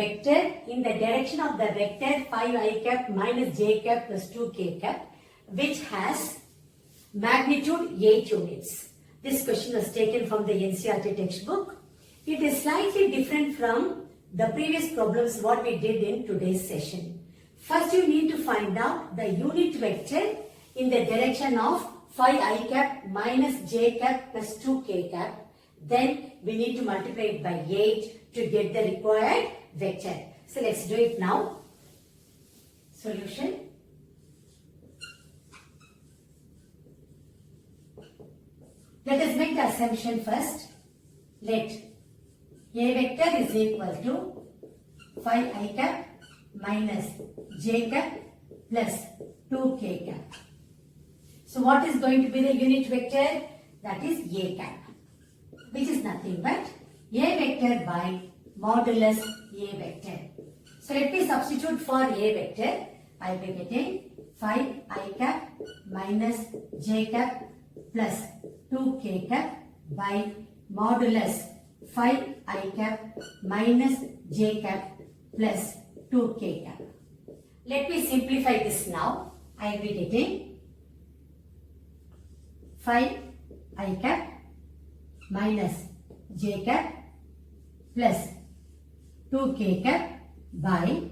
vector in the direction of the vector 5i cap minus j cap plus 2k cap which has magnitude 8 units. This question was taken from the NCERT textbook. It is slightly different from the previous problems what we did in today's session. First you need to find out the unit vector in the direction of 5i cap minus j cap plus 2k cap. Then we need to multiply it by 8 to get the required vector. So let's do it now. Solution. Let us make the assumption first. Let a vector is equal to 5i cap minus j cap plus 2k cap. So what is going to be the unit vector? That is a cap, which is nothing but a vector by modulus a vector. So let me substitute for a vector. I will be getting 5i cap minus j cap plus 2k cap by modulus 5i cap minus j cap plus 2k cap. Let me simplify this now. I will be getting 5i cap minus j cap plus 2k cap by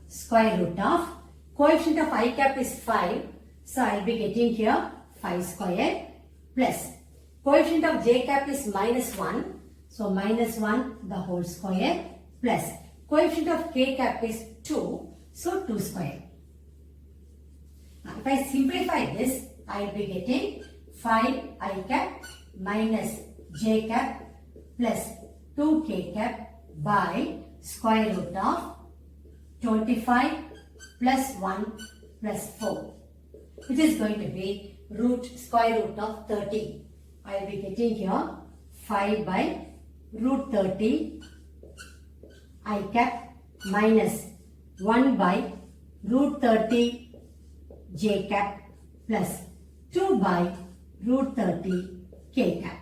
square root of coefficient of I cap is 5. So I will be getting here 5 square plus coefficient of j cap is minus 1. So minus 1 the whole square plus coefficient of k cap is 2. So 2 square. Now if I simplify this, I will be getting 5i cap minus j cap plus 2k cap by square root of 25 plus 1 plus 4, which is going to be square root of 30. I will be getting here 5 by root 30 I cap minus 1 by root 30 j cap plus 2 by root 30 k cap.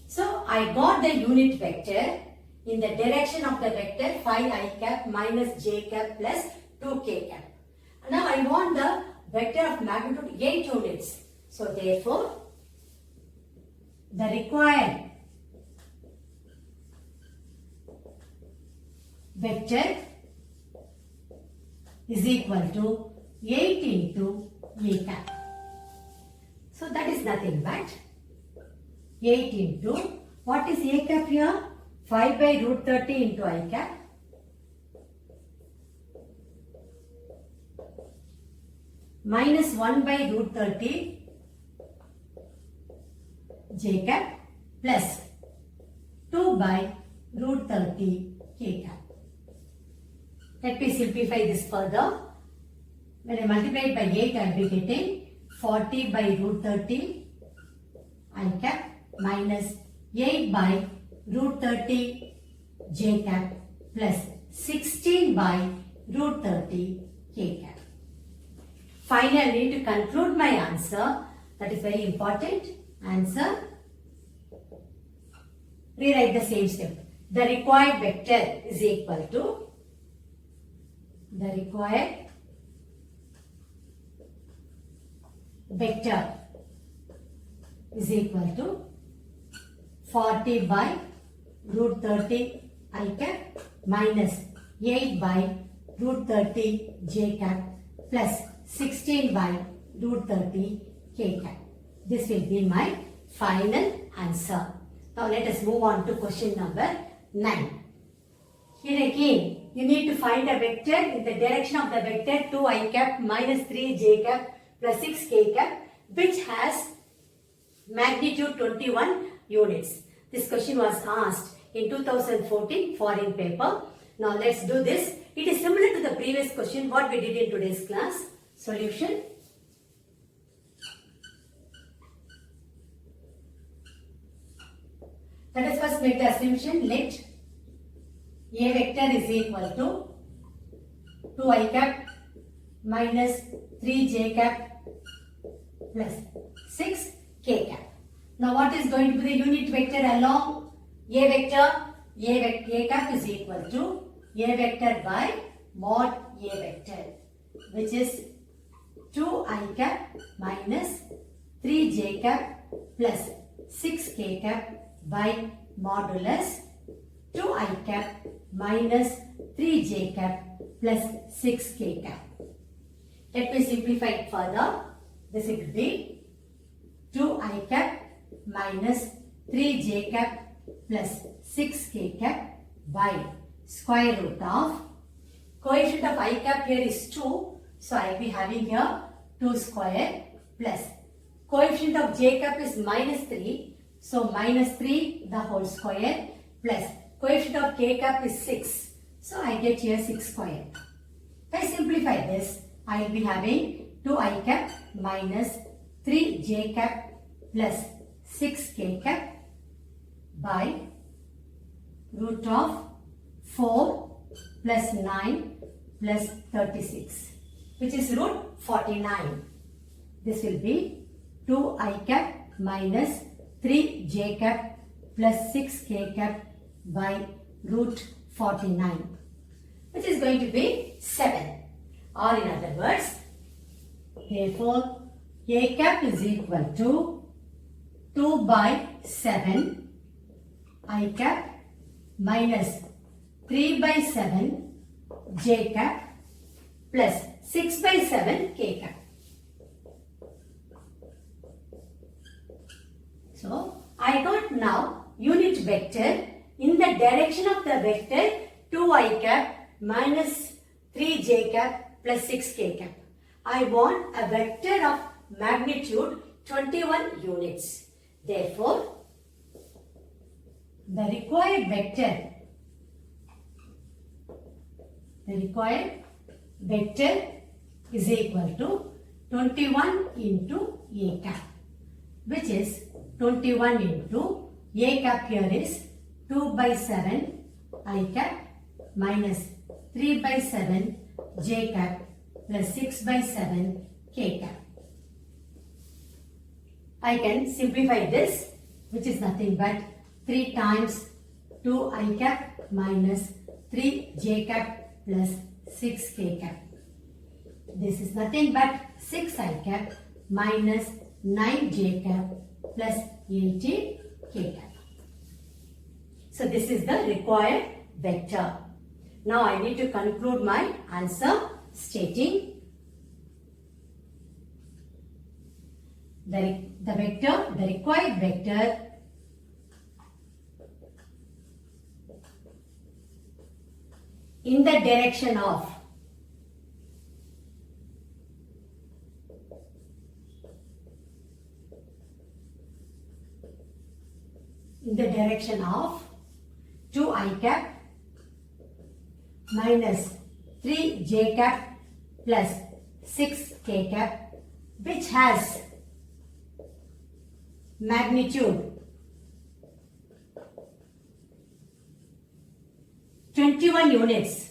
So I got the unit vector in the direction of the vector 5i cap minus j cap plus 2k cap. Now I want the vector of magnitude 8 units. So therefore the required vector is equal to 8 into a cap. So that is nothing but 8 into, what is a cap here? 5 by root 30 into I cap minus 1 by root 30 j cap plus 2 by root 30 k cap. Let me simplify this further. When I multiply it by 8, I will be getting 40 by root 30 I cap minus 8 by root 30 j cap plus 16 by root 30 k cap. Finally, to conclude my answer, that is very important answer, rewrite the same step. The required vector is equal to the required vector is equal to 40 by root 30 I cap minus 8 by root 30 j cap plus 16 by root 30 k cap. This will be my final answer. Now let us move on to question number 9. Here again you need to find a vector in the direction of the vector 2i cap minus 3j cap plus 6k cap which has magnitude 21 units. This question was asked in 2014 foreign paper. Now let's do this. It is similar to the previous question what we did in today's class. Solution. Let us first make the assumption. Let a vector is equal to 2i cap minus 3j cap plus 6k cap. Now what is going to be the unit vector along a vector? A cap is equal to A vector by mod A vector, which is 2I cap minus 3J cap plus 6K cap by modulus 2I cap minus 3J cap plus 6K cap. Let me simplify it further. This will be 2I cap minus 3J cap plus 6K cap by square root of coefficient of I cap here is 2, so I will be having here 2 square plus coefficient of J cap is minus 3, so minus 3 the whole square plus coefficient of K cap is 6, so I get here 6 square. If I simplify this, I will be having 2I cap minus 3J cap plus 6K cap by root of 4 plus 9 plus 36, which is root 49. This will be 2I cap minus 3J cap plus 6K cap by root 49, which is going to be 7. Or in other words, therefore A cap is equal to 2 by 7 I cap minus 3 by 7 J cap plus 6 by 7 K cap. So, I got now unit vector in the direction of the vector 2I cap minus 3J cap plus 6K cap. I want a vector of magnitude 21 units. Therefore, the required vector is equal to 21 into A cap, which is 21 into A cap here is 2 by 7 I cap minus 3 by 7 J cap plus 6 by 7 K cap. I can simplify this, which is nothing but 3 times 2 I cap minus 3 J cap plus 6 K cap. This is nothing but 6 I cap minus 9 J cap plus 18 K cap. So this is the required vector. Now I need to conclude my answer stating the required vector in the direction of in the direction of 2 I cap minus 3 J cap plus 6 K cap, which has magnitude 21 units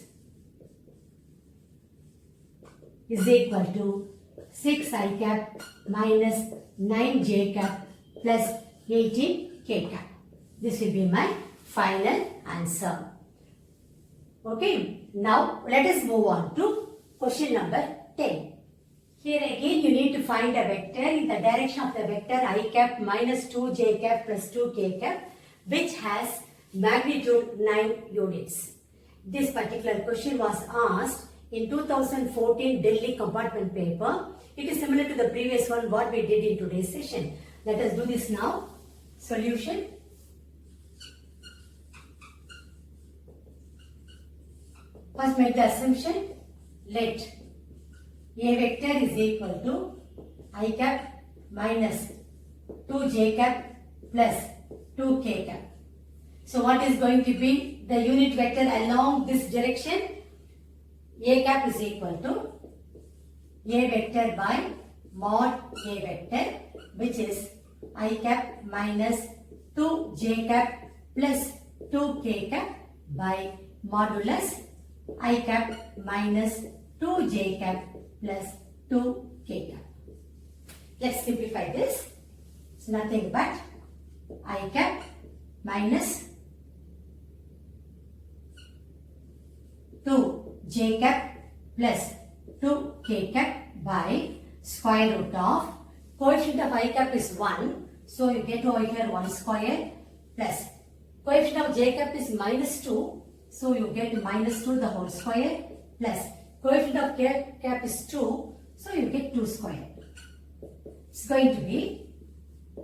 is equal to 6 I cap minus 9 J cap plus 18 K cap. This will be my final answer. Okay, now let us move on to question number 10. Here again you need to find a vector in the direction of the vector I cap minus 2 J cap plus 2 K cap, which has magnitude 9 units. This particular question was asked in 2014 Delhi compartment paper. It is similar to the previous one what we did in today's session. Let us do this now. Solution. First make the assumption. Let A vector is equal to I cap minus 2 J cap plus 2 K cap. So what is going to be the unit vector along this direction? A cap is equal to A vector by mod A vector, which is I cap minus 2 J cap plus 2 K cap by modulus I cap minus 2 J cap plus 2 K cap. Let's simplify this. It's nothing but I cap minus 2j cap plus 2k cap by square root of coefficient of I cap is 1. So you get over here 1 square plus coefficient of j cap is minus 2. So you get minus 2 the whole square plus coefficient of k cap is 2. So you get 2 square. It's going to be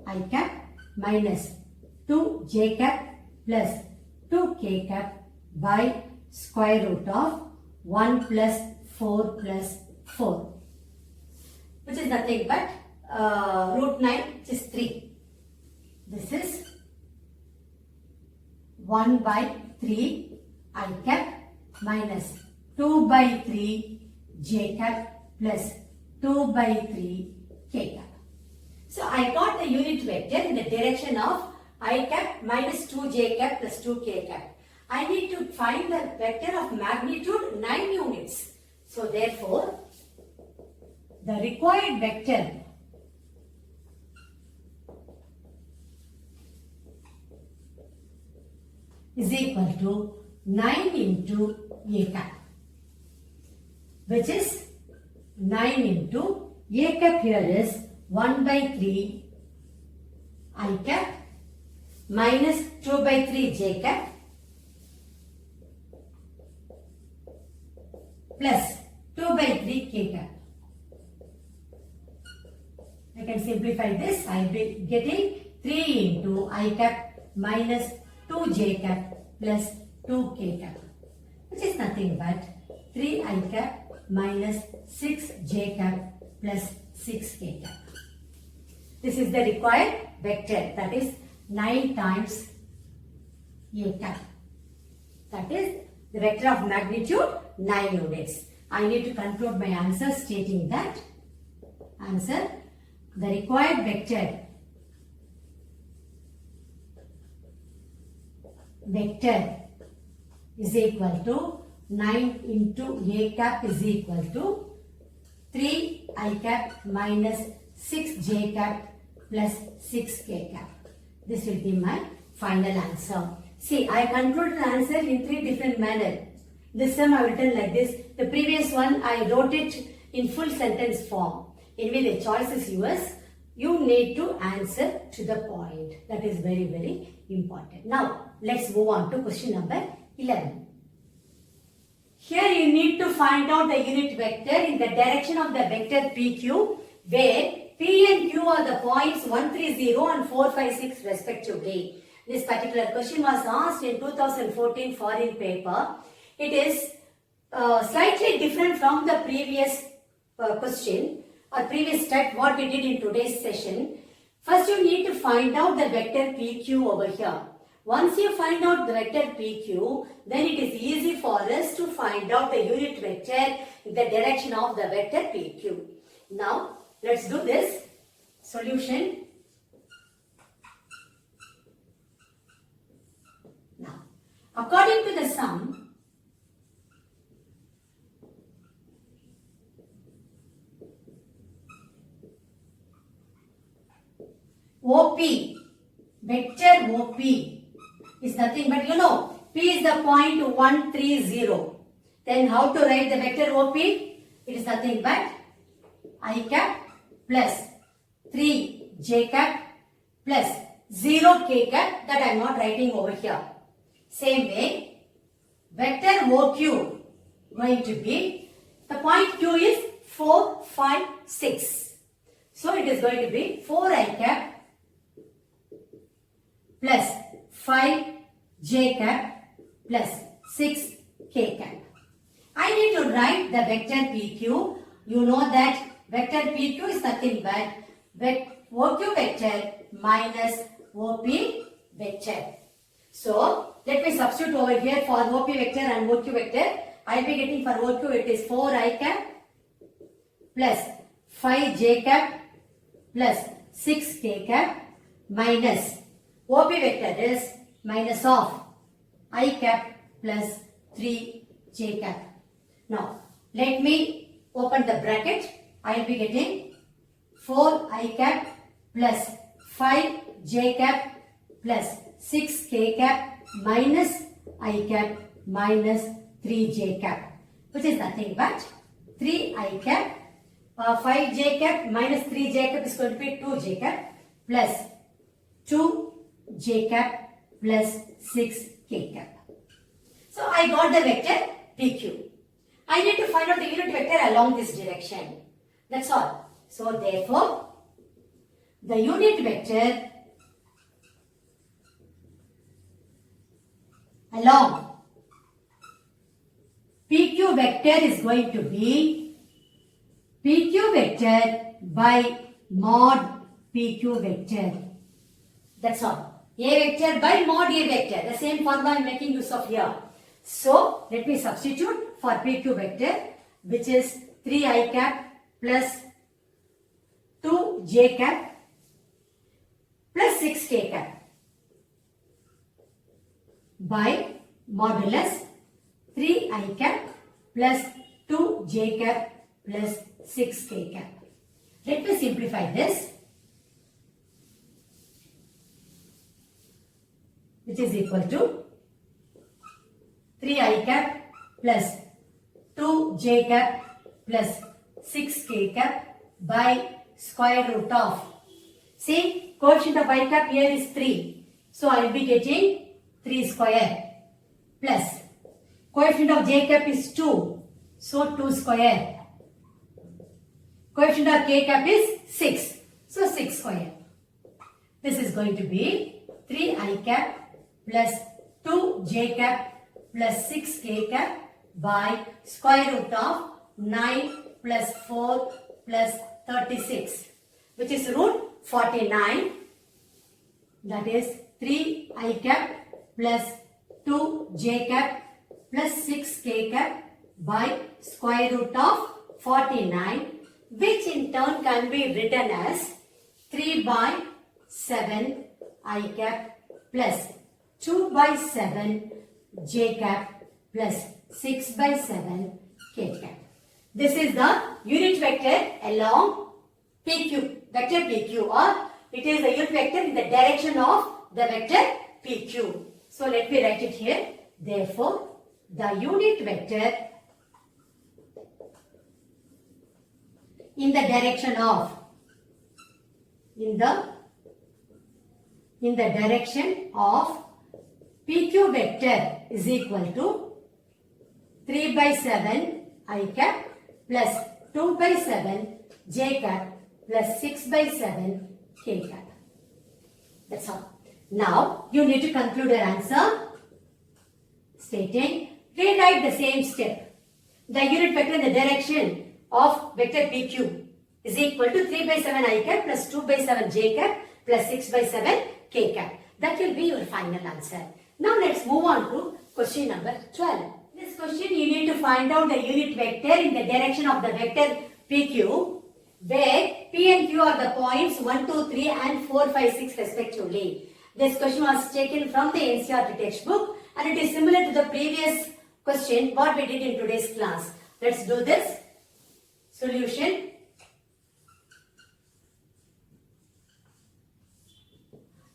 I cap minus 2j cap plus 2k cap by square root of 1 plus 4 plus 4, which is nothing but root 9, which is 3. This is 1 by 3 I cap minus 2 by 3 j cap plus 2 by 3 k cap. So I got the unit vector in the direction of I cap minus 2j cap plus 2k cap. I need to find the vector of magnitude 9 units. So therefore, the required vector is equal to 9 into a cap, which is 9 into a cap here is 1 by 3 I cap minus 2 by 3 j cap plus 2 by 3 k cap. I can simplify this. I will be getting 3 into I cap minus 2 j cap plus 2 k cap, which is nothing but 3 I cap minus 6 j cap plus 6 k cap. This is the required vector, that is 9 times a cap. That is the vector of magnitude 9 units. I need to conclude my answer stating that answer, the required vector is equal to 9 into a cap is equal to 3 I cap minus 6 j cap plus 6 k cap. This will be my final answer. See, I concluded the answer in 3 different manners. This time I will tell like this. The previous one I wrote it in full sentence form. Anyway, the choice is yours. You need to answer to the point. That is very, very important. Now, let's move on to question number 11. Here you need to find out the unit vector in the direction of the vector PQ, where P and Q are the points 130 and 456 respectively. This particular question was asked in 2014 foreign paper. It is slightly different from the previous question or previous step what we did in today's session. First you need to find out the vector PQ over here. Once you find out the vector PQ, then it is easy for us to find out the unit vector in the direction of the vector PQ. Now, let's do this. Solution. Now, according to the sum, OP, vector OP is nothing but, P is the point 130. Then how to write the vector OP? It is nothing but I cap plus 3 j cap plus 0 k cap, that I am not writing over here. Same way, vector OQ going to be, the point Q is 4, 5, 6. So it is going to be 4 I cap plus 5 j cap plus 6 k cap. I need to write the vector PQ. You know that vector PQ is nothing but OQ vector minus OP vector. So, let me substitute over here for OP vector and OQ vector. I will be getting for OQ it is 4 I cap plus 5 j cap plus 6 k cap minus OP vector is minus of I cap plus 3 j cap. Now, let me open the bracket. I will be getting 4 I cap plus 5 j cap plus 6 k cap minus I cap minus 3j cap, which is nothing but 3i cap, 5j cap minus 3j cap is going to be 2j cap plus 2j cap plus 6k cap. So I got the vector PQ. I need to find out the unit vector along this direction. That's all. So therefore, the unit vector along PQ vector is going to be PQ vector by mod PQ vector. That's all. A vector by mod A vector. The same formula I am making use of here. So let me substitute for PQ vector, which is 3i cap plus 2j cap plus 6k cap by modulus 3i cap plus 2j cap plus 6k cap. Let me simplify this, which is equal to 3i cap plus 2j cap plus 6k cap by square root of, see, coefficient of I cap here is 3. So I will be getting 3 square plus coefficient of j cap is 2. So 2 square. Coefficient of k cap is 6. So 6 square. This is going to be 3i cap plus 2j cap plus 6k cap by square root of 9 plus 4 plus 36, which is root 49. That is 3i cap plus 2j cap plus 6k cap by square root of 49, which in turn can be written as 3 by 7 I cap plus 2 by 7 j cap plus 6 by 7 k cap. This is the unit vector along PQ, vector PQ, or it is the unit vector in the direction of the vector PQ. So let me write it here. Therefore, the unit vector in the direction of, in the direction of PQ vector is equal to 3 by 7 I cap plus 2 by 7 j cap plus 6 by 7 k cap. That's all. Now, you need to conclude your answer stating, rewrite the same step. The unit vector in the direction of vector PQ is equal to 3 by 7 I cap plus 2 by 7 j cap plus 6 by 7 k cap. That will be your final answer. Now, let's move on to question number 12. This question you need to find out the unit vector in the direction of the vector PQ, where P and Q are the points 1, 2, 3 and 4, 5, 6 respectively. This question was taken from the NCERT textbook and it is similar to the previous question what we did in today's class. Let's do this. Solution.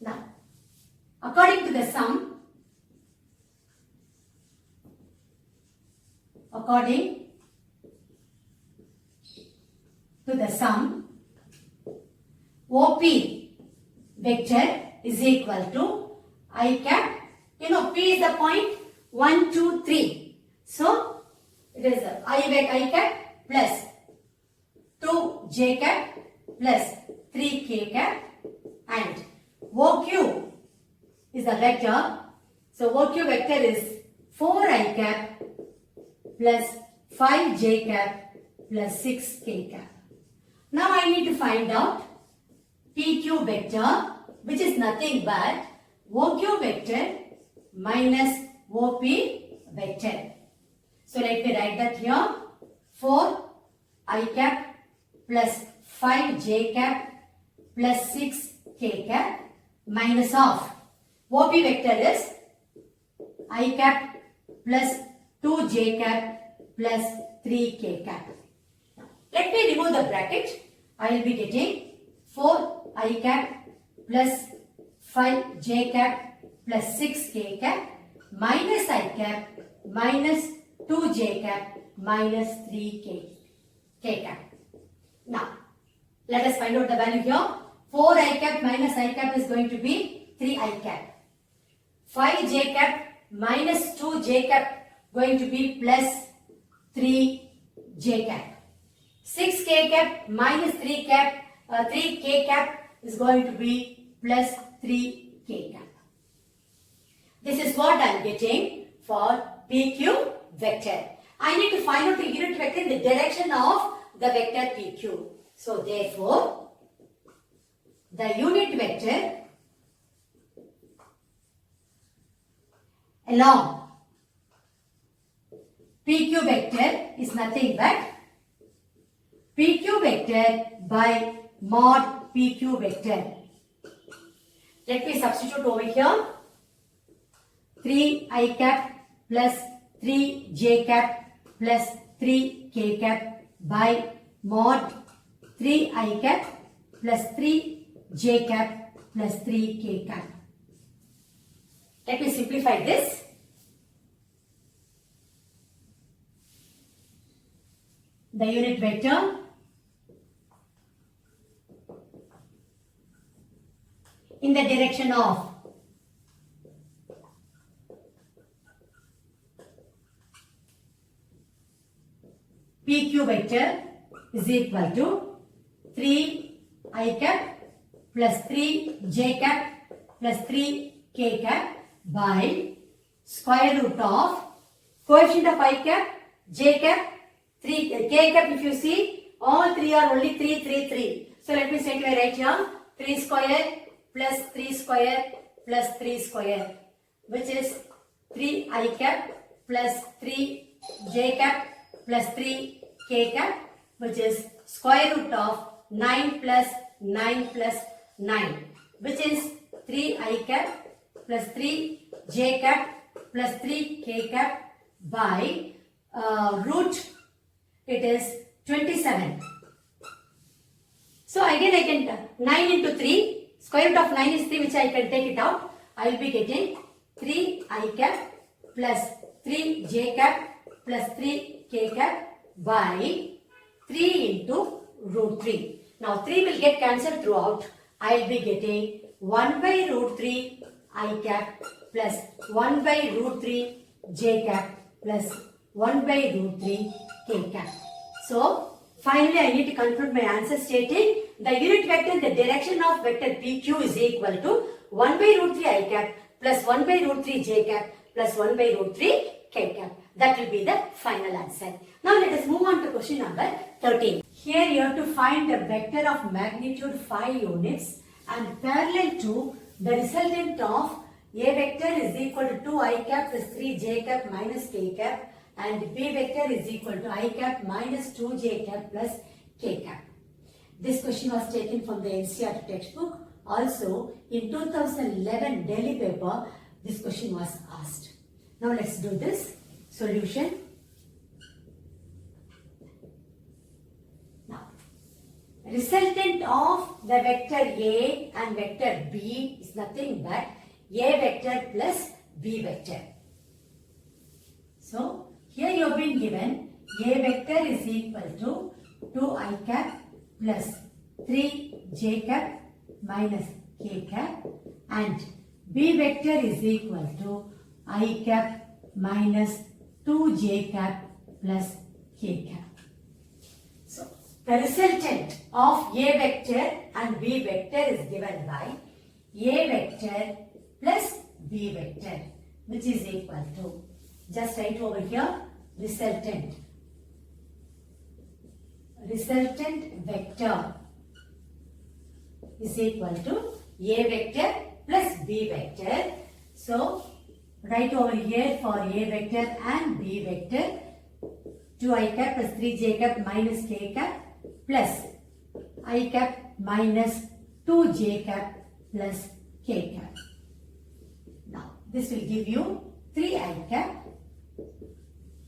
Now, according to the sum, OP vector is equal to I cap. P is the point 1, 2, 3. So, it is I cap plus 2 j cap plus 3 k cap, and OQ is the vector. So, OQ vector is 4 I cap plus 5 j cap plus 6 k cap. Now, I need to find out PQ vector, which is nothing but OQ vector minus OP vector. So let me write that here. 4 I cap plus 5 j cap plus 6 k cap minus of OP vector is I cap plus 2 j cap plus 3 k cap. Let me remove the bracket. I will be getting 4 I cap plus 5 j cap plus 6 k cap minus I cap minus 2j cap minus 3k cap. Now, let us find out the value here. 4I cap minus I cap is going to be 3I cap. 5j cap minus 2j cap going to be plus 3j cap. 6k cap minus 3k cap is going to be plus 3k cap. This is what I am getting for PQ vector. I need to find out the unit vector in the direction of the vector PQ. So therefore, the unit vector along PQ vector is nothing but PQ vector by mod PQ vector. Let me substitute over here. 3I cap plus 3j cap plus 3k cap by mod 3I cap plus 3j cap plus 3k cap. Let me simplify this. The unit vector in the direction of PQ vector is equal to 3I cap plus 3j cap plus 3k cap by square root of coefficient of I cap, j cap, 3k cap. If you see, all three are only 3, 3, 3. So let me simply write here 3 square plus 3 square plus 3 square, which is 3I cap plus 3j cap plus 3k cap, which is square root of 9 plus 9 plus 9, which is 3I cap plus 3j cap plus 3k cap by root, it is 27. So again I can 9 into 3, square root of 9 is 3, which I can take it out. I will be getting 3I cap plus 3j cap plus 3k cap by 3 into root 3. Now 3 will get cancelled throughout. I will be getting 1 by root 3 I cap plus 1 by root 3 j cap plus 1 by root 3 k cap. So finally I need to conclude my answer stating the unit vector in the direction of vector PQ is equal to 1 by root 3 I cap plus 1 by root 3 j cap plus 1 by root 3 k cap. That will be the final answer. Now let us move on to question number 13. Here you have to find a vector of magnitude 5 units and parallel to the resultant of A vector is equal to 2I cap plus 3j cap minus k cap and B vector is equal to I cap minus 2j cap plus k cap. This question was taken from the NCERT textbook. Also in 2011 Delhi paper, this question was asked. Now let's do this. Solution. Now, resultant of the vector A and vector B is nothing but A vector plus B vector. So, here you have been given A vector is equal to 2I cap plus 3j cap minus k cap and B vector is equal to I cap minus 2j cap plus k cap. So, the resultant of A vector and B vector is given by A vector plus B vector, which is equal to, just write over here, resultant vector is equal to A vector plus B vector. So, write over here for A vector and B vector 2I cap plus 3j cap minus k cap plus I cap minus 2j cap plus k cap. Now this will give you 3I cap,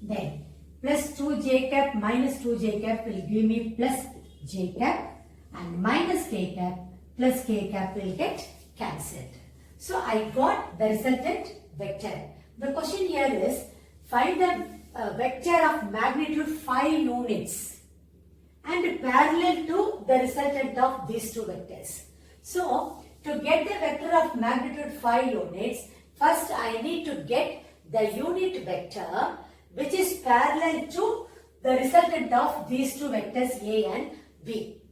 then plus 2j cap minus 2j cap will give me plus j cap and minus k cap plus k cap will get cancelled. So I got the resultant vector. The question here is find the a vector of magnitude 5 units and parallel to the resultant of these two vectors. So, to get the vector of magnitude 5 units, first I need to get the unit vector which is parallel to the resultant of these two vectors A and B.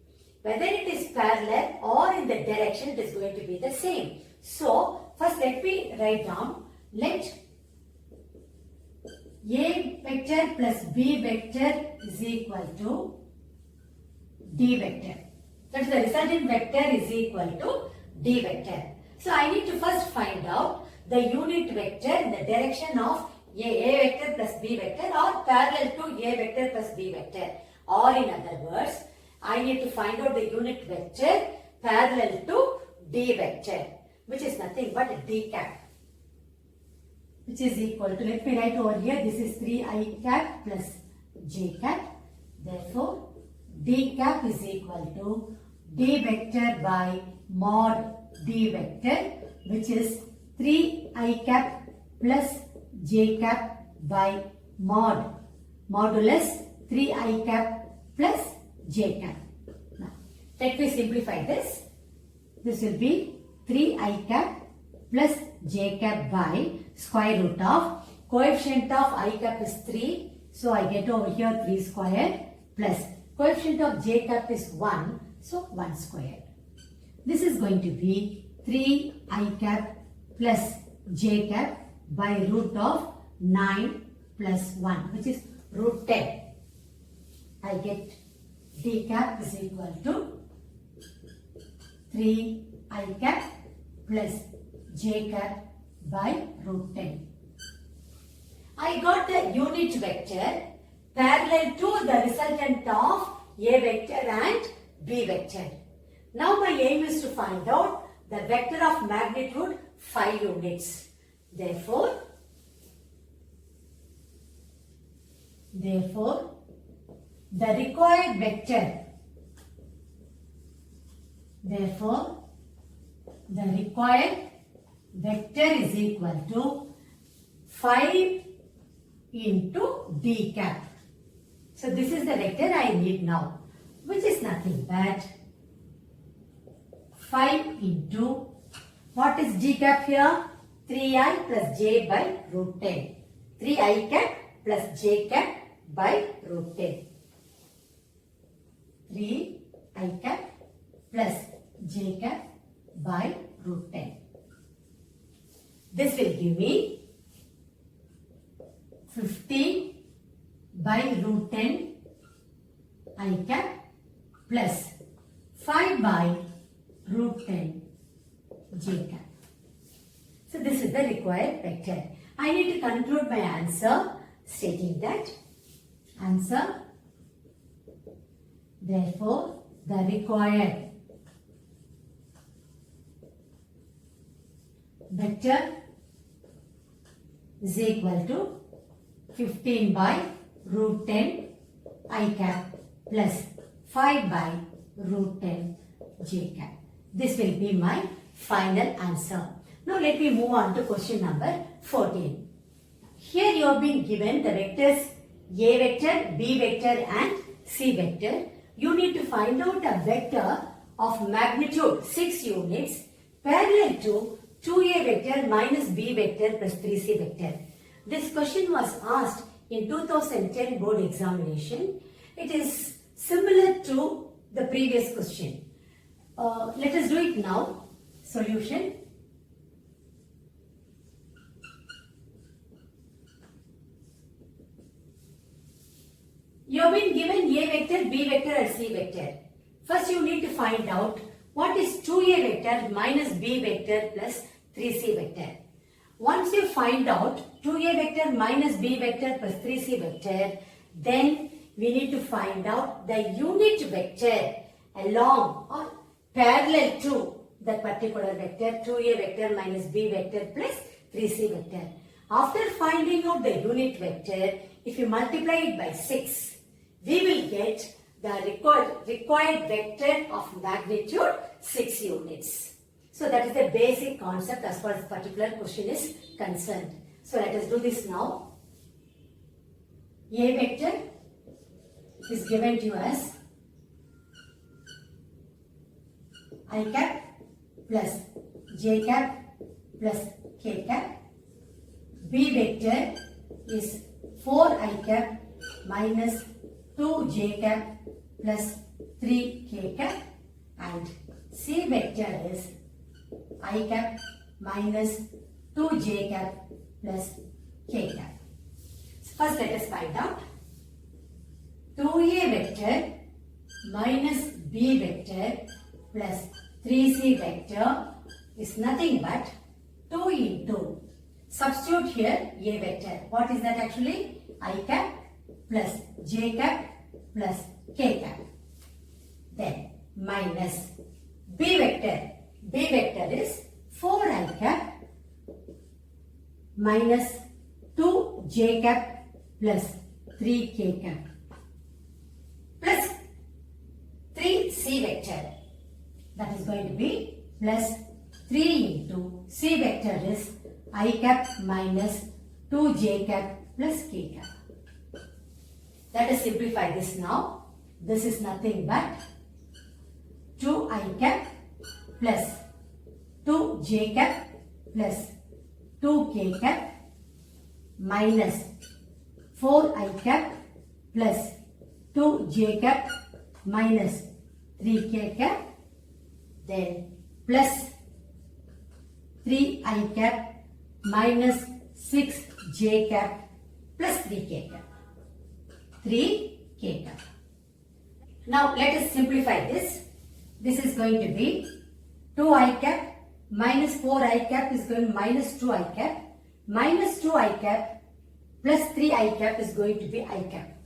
Whether it is parallel or in the direction, it is going to be the same. So, first let me write down, let A vector plus B vector is equal to D vector. That is, the resultant vector is equal to D vector. So, I need to first find out the unit vector in the direction of A vector plus B vector or parallel to A vector plus B vector. Or in other words, I need to find out the unit vector parallel to D vector, which is nothing but D cap, which is equal to, let me write over here, this is 3I cap plus J cap. Therefore, D cap is equal to D vector by mod D vector, which is 3I cap plus J cap by modulus 3I cap plus J cap. Now, let me simplify this. This will be 3I cap plus J cap by square root of coefficient of I cap is 3. So, I get over here 3 squared plus coefficient of J cap is 1. So, 1 squared. This is going to be 3I cap plus J cap by root of 9 plus 1, which is root 10. I get D cap is equal to 3I cap plus J cap by root 10. I got the unit vector parallel to the resultant of A vector and B vector. Now my aim is to find out the vector of magnitude 5 units. Therefore, the required vector is equal to 5 into D cap. So this is the vector I need now, which is nothing but 5 into, what is D cap here? 3I plus J by root 10. 3I cap plus J cap by root 10. 3I cap plus J cap by root 10. This will give me 15 by root 10 I cap plus 5 by root 10 J cap. So this is the required vector. I need to conclude my answer stating that answer, therefore the required vector is equal to 15 by root 10 I cap plus 5 by root 10 J cap. This will be my final answer. Now let me move on to question number 14. Here you have been given the vectors A vector, B vector and C vector. You need to find out a vector of magnitude 6 units parallel to 2A vector minus B vector plus 3C vector. This question was asked in 2010 board examination. It is similar to the previous question. Let us do it now. Solution. You have been given A vector, B vector and C vector. First you need to find out what is 2A vector minus B vector plus 3C vector. Once you find out 2A vector minus B vector plus 3C vector, then we need to find out the unit vector along or parallel to that particular vector, 2A vector minus B vector plus 3C vector. After finding out the unit vector, if you multiply it by 6, we will get the required vector of magnitude 6 units. So that is the basic concept as far as particular question is concerned. So let us do this now. A vector is given to us I cap plus j cap plus k cap. B vector is 4i cap minus 2j cap plus 3k cap, and C vector is I cap minus 2j cap plus k cap. So first let us find out 2a vector minus b vector plus 3c vector is nothing but 2 into, substitute here a vector. What is that actually? I cap plus j cap plus k cap. Then minus b vector. B vector is 4i cap minus 2j cap plus 3k cap plus 3c vector. That is going to be plus 3 into c vector is I cap minus 2j cap plus k cap. Let us simplify this now. This is nothing but 2i cap plus 2j cap plus 2k cap minus 4i cap plus 2j cap minus 3k cap, then plus 3i cap minus 6j cap plus 3k cap. 3k cap. Now let us simplify this. This is going to be 2i cap minus 4i cap is going to minus 2i cap minus 2i cap plus 3i cap is going to be I cap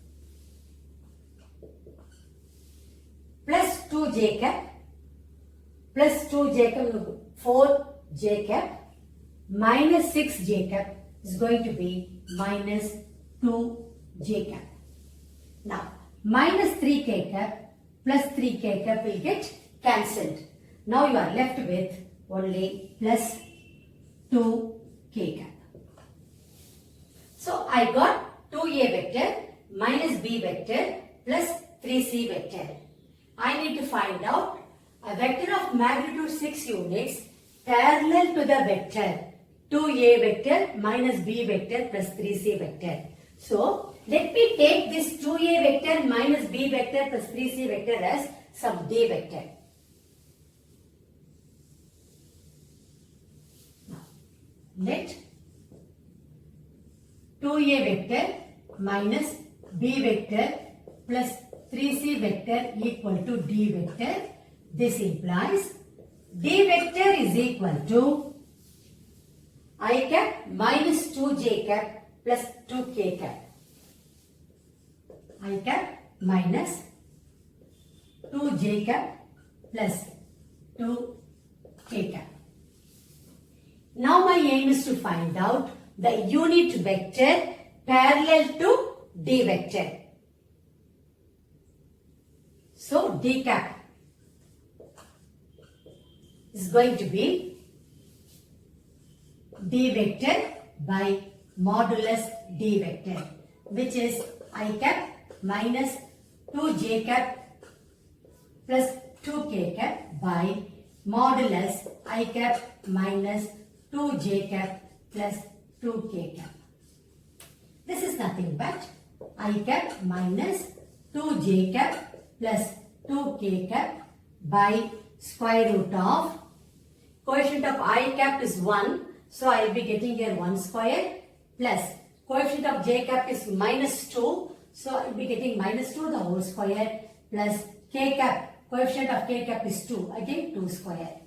plus 2j cap plus 2j cap 4j cap minus 6j cap is going to be minus 2j cap. Now minus 3k cap plus 3k cap will get cancelled. Now you are left with only plus 2k cap. So I got 2a vector minus b vector plus 3c vector. I need to find out a vector of magnitude 6 units parallel to the vector 2a vector minus b vector plus 3c vector. So let me take this 2a vector minus b vector plus 3c vector as some d vector. Now let 2a vector minus b vector plus 3c vector equal to d vector. This implies d vector is equal to I cap minus 2j cap plus 2k cap. I cap minus 2j cap plus 2k cap. Now my aim is to find out the unit vector parallel to d vector. So d cap is going to be d vector by modulus d vector, which is I cap minus 2j cap plus 2k cap by modulus I cap minus 2j cap plus 2k cap. This is nothing but I cap minus 2j cap plus 2k cap by square root of coefficient of I cap is 1. So I will be getting here 1 square plus coefficient of j cap is minus 2. So I will be getting minus 2 the whole square plus k cap. Coefficient of k cap is 2. Again 2 square.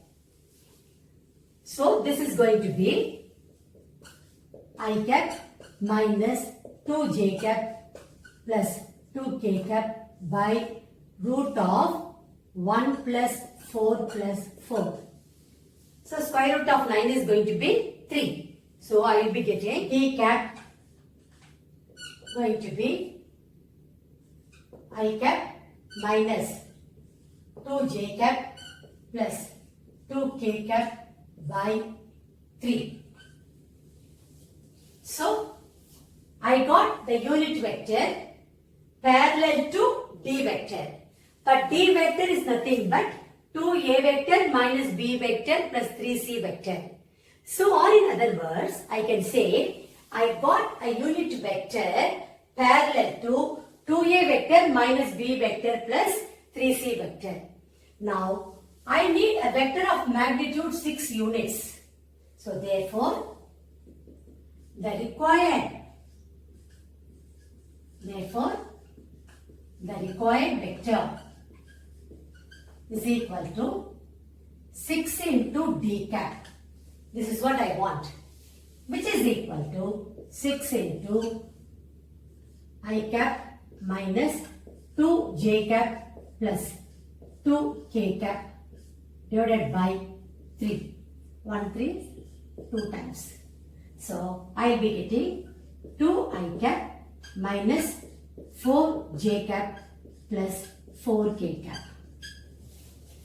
So this is going to be I cap minus 2j cap plus 2k cap by root of 1 plus 4 plus 4. So square root of 9 is going to be 3. So I will be getting d cap going to be I cap minus 2j cap plus 2k cap by 3. So I got the unit vector parallel to D vector. But D vector is nothing but 2A vector minus B vector plus 3C vector. So, or in other words, I can say I got a unit vector parallel to 2A vector minus B vector plus 3C vector. Now, I need a vector of magnitude 6 units. So, therefore, the required vector is equal to 6 into D cap. This is what I want, which is equal to 6 into I cap minus 2J cap plus 2K cap divided by 3. 1, 3, 2 times. So, I will be getting 2I cap minus 4J cap plus 4K cap.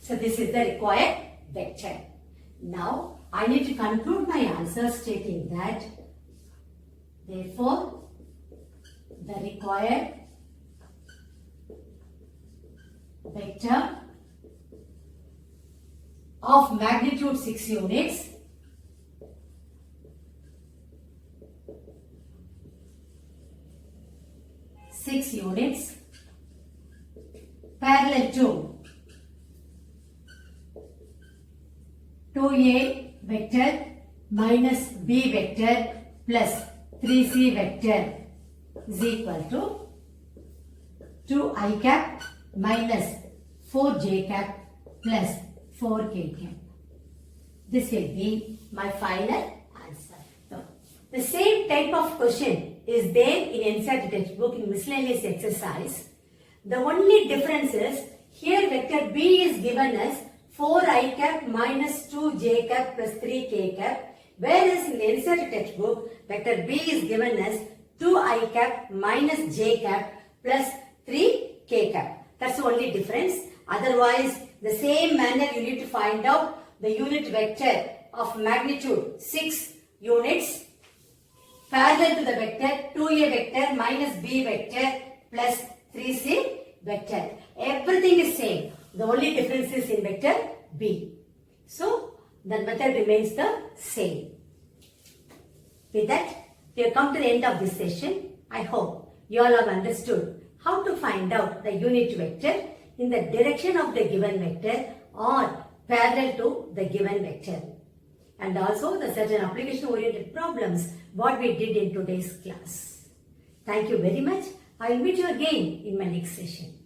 So, this is the required vector. Now, I need to conclude my answer stating that therefore, the required vector of magnitude 6 units parallel to 2A vector minus B vector plus 3C vector is equal to 2I cap minus 4J cap plus 4K cap. This will be my final answer. So, the same type of question is there in NCERT textbook in miscellaneous exercise. The only difference is here vector B is given as 4I cap minus 2J cap plus 3K cap, whereas in the NCERT textbook vector B is given as 2I cap minus J cap plus 3K cap. That's the only difference. Otherwise, the same manner you need to find out the unit vector of magnitude 6 units parallel to the vector 2A vector minus B vector plus 3C vector. Everything is same. The only difference is in vector B. So, the method remains the same. With that, we have come to the end of this session. I hope you all have understood how to find out the unit vector in the direction of the given vector or parallel to the given vector. And also the certain application oriented problems what we did in today's class. Thank you very much. I will meet you again in my next session.